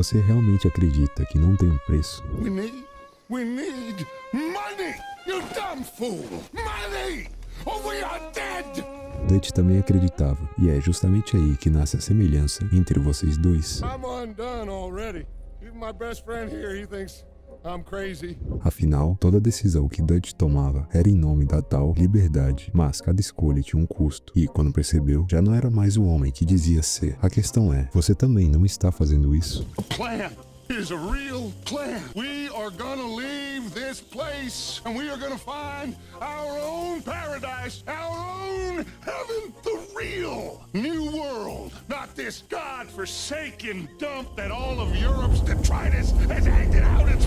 Você realmente acredita que não tem um preço? We need money, you dumb fool! Money! Or we are dead! Dutch também acreditava, e é justamente aí que nasce a semelhança entre vocês dois. I'm undone already. Even my best friend here, he thinks I'm crazy. Afinal, toda decisão que Dutch tomava era em nome da tal liberdade, mas cada escolha tinha um custo, e quando percebeu, já não era mais o homem que dizia ser. A questão é, você também não está fazendo isso? A plan. It is a real plan. We are gonna leave this place and we are gonna find our own paradise, our own heaven, the real new world, not this God-forsaken dump that all of Europe's detritus has acted out its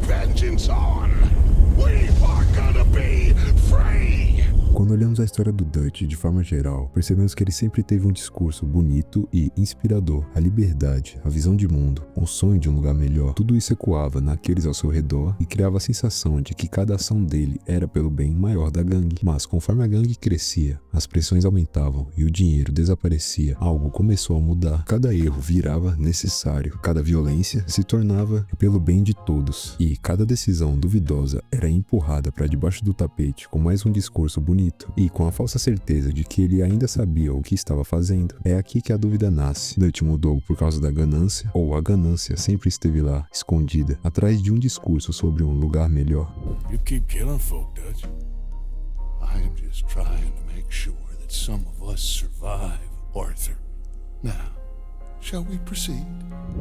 vengeance on. We are gonna be free! Quando olhamos a história do Dutch de forma geral, percebemos que ele sempre teve um discurso bonito e inspirador. A liberdade, a visão de mundo, o sonho de um lugar melhor, tudo isso ecoava naqueles ao seu redor e criava a sensação de que cada ação dele era pelo bem maior da gangue. Mas conforme a gangue crescia, as pressões aumentavam e o dinheiro desaparecia, algo começou a mudar. Cada erro virava necessário, cada violência se tornava pelo bem de todos e cada decisão duvidosa era empurrada para debaixo do tapete com mais um discurso bonito e com a falsa certeza de que ele ainda sabia o que estava fazendo. É aqui que a dúvida nasce. Dutch mudou por causa da ganância, ou a ganância sempre esteve lá, escondida, atrás de um discurso sobre um lugar melhor? You keep killing folk, Dutch. I am just trying to make sure that some of us survive, Arthur. Now, shall we proceed?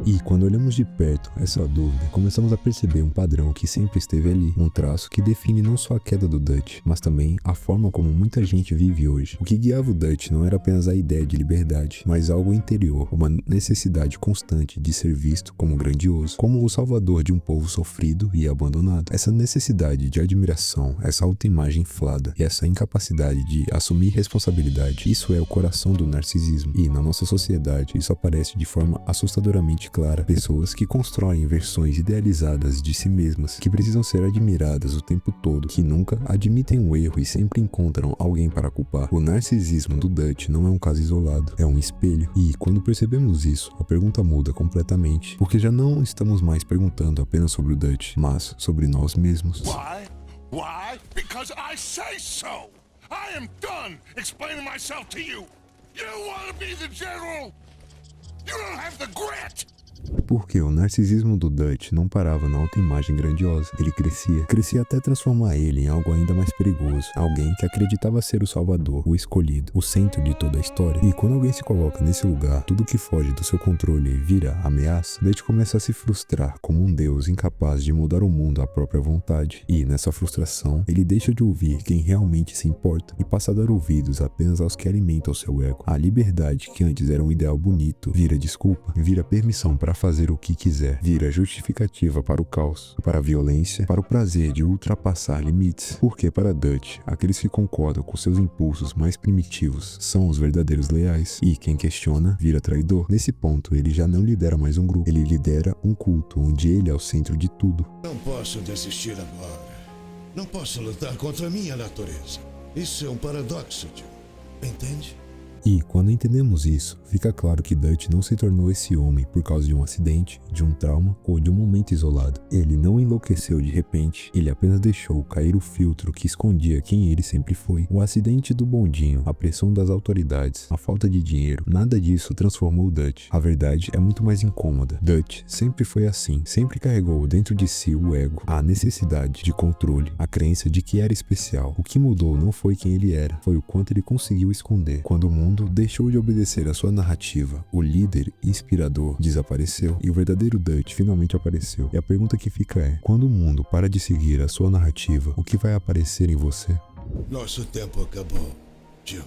E quando olhamos de perto essa dúvida, começamos a perceber um padrão que sempre esteve ali, um traço que define não só a queda do Dutch, mas também a forma como muita gente vive hoje. O que guiava o Dutch não era apenas a ideia de liberdade, mas algo interior, uma necessidade constante de ser visto como grandioso, como o salvador de um povo sofrido e abandonado. Essa necessidade de admiração, essa autoimagem inflada e essa incapacidade de assumir responsabilidade, isso é o coração do narcisismo. E na nossa sociedade, isso aparece de forma assustadoramente clara. Pessoas que constroem versões idealizadas de si mesmas, que precisam ser admiradas o tempo todo, que nunca admitem um erro e sempre encontram alguém para culpar. O narcisismo do Dutch não é um caso isolado, é um espelho. E quando percebemos isso, a pergunta muda completamente, porque já não estamos mais perguntando apenas sobre o Dutch, mas sobre nós mesmos. Why? Because I say so! I am done explaining myself to you! You want to be the general? You don't have the grit! Porque o narcisismo do Dutch não parava na autoimagem grandiosa. Ele crescia até transformar ele em algo ainda mais perigoso. Alguém que acreditava ser o salvador, o escolhido, o centro de toda a história. E quando alguém se coloca nesse lugar, tudo que foge do seu controle vira ameaça. Dutch começa a se frustrar como um deus incapaz de mudar o mundo à própria vontade. E nessa frustração, ele deixa de ouvir quem realmente se importa e passa a dar ouvidos apenas aos que alimentam seu ego. A liberdade, que antes era um ideal bonito, vira desculpa, vira permissão para fazer o que quiser, vira justificativa para o caos, para a violência, para o prazer de ultrapassar limites. Porque para Dutch, aqueles que concordam com seus impulsos mais primitivos são os verdadeiros leais, e quem questiona vira traidor. Nesse ponto, ele já não lidera mais um grupo, ele lidera um culto onde ele é o centro de tudo. Não posso desistir agora. Não posso lutar contra a minha natureza. Isso é um paradoxo, tio. Entende? E quando entendemos isso, fica claro que Dutch não se tornou esse homem por causa de um acidente, de um trauma ou de um momento isolado. Ele não enlouqueceu de repente, ele apenas deixou cair o filtro que escondia quem ele sempre foi. O acidente do bondinho, a pressão das autoridades, a falta de dinheiro, nada disso transformou o Dutch. A verdade é muito mais incômoda. Dutch sempre foi assim, sempre carregou dentro de si o ego, a necessidade de controle, a crença de que era especial. O que mudou não foi quem ele era, foi o quanto ele conseguiu esconder. Quando o mundo deixou de obedecer à sua narrativa, o líder inspirador desapareceu e o verdadeiro Dutch finalmente apareceu. E a pergunta que fica é: quando o mundo para de seguir a sua narrativa, o que vai aparecer em você? Nosso tempo acabou, Joe.